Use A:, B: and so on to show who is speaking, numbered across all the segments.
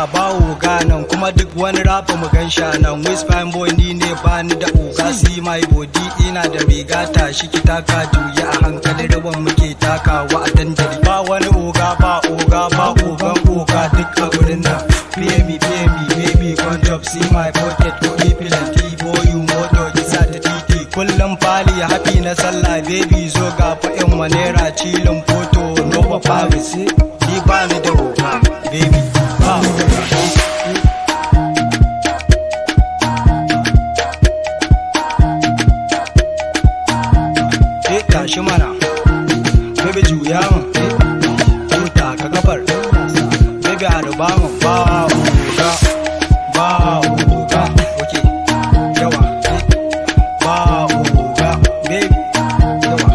A: illa ba oga nan, kuma duk wani rapa mu gan sha nan. West fine boy ni ne bani da oga, see my body ina da riga tashi ki taka juya a hankali rawan muke takawa a dandali. Ba wani oga ba oga ba ogan oga duk a gurin nan. Pay me baby come drop see my pocket kuɗi filanti boyu moto kisa ta titi. Kullum fali happy na sallah baby zo ga fa'in manera cilin foto no Paris. Ni ba ni da oga baby ba oga. Tashi mana baby juya mun tuta ka kafar baby harba mun ba oga ba oga. Okay yawa ba oga baby yawa.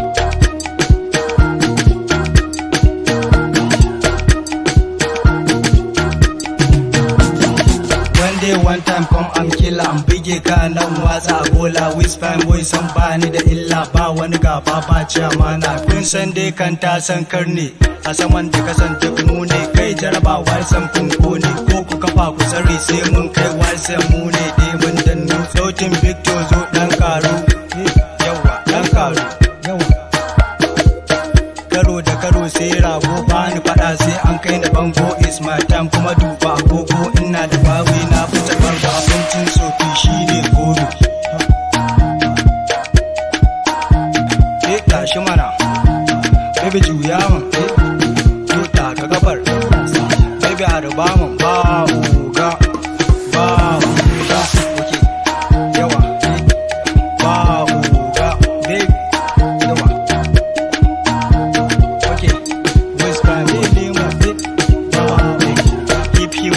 A: One day one time come and kill am bige ka nan watsa bola. West fine boy san bani da illa ba wani gaba ba ci amana. Kun san dai kan ta san karne a saman da kasance kunu ne kai jarabawa san kun ne ko ku kafa ku sarri sai mun kai wasan mu ne dai mun danno sautin Victor zo dan karu yawa dan karu yawa. Karo da karo sai rago bani fada sai an kai da bango is my time kuma duba agogo ina da bawi na fita barba abincin sofi shine goro. Tashi mana baby juya mun tuta ka gabar baby harba mun ba oga ba oga. Okay yawa ba oga baby yawa. Okay West Prime baby mun ba keep you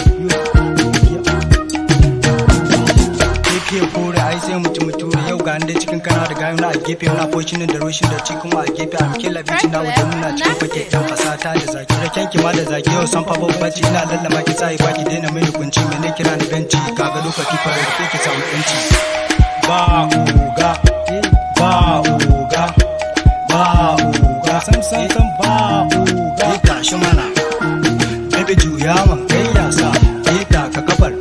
A: kore ai sai mutum yau ga da cikin kana da gayu na a gefe muna fortune da roshin da ci kuma a gefe am killa bici na wajen muna cikin fake dan fasata da zaki raken ki ma da zaki yau san fa babbaci ina lallama ki sai baki daina mini kunci mene kira ni benci kaga lokaci fara da ki samu yanci. Ba oga ba oga ba oga sam ba oga. Tashi mana baby juya ma kai ya sa ka kafar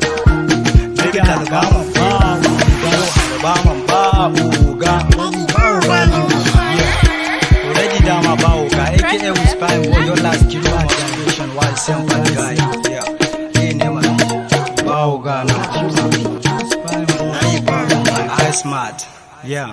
A: baby harba ma ba man ba oga already dama ba oga aka West fine boy your last kilo of generation while simple guy yeah hey never ba oga no I smart yeah.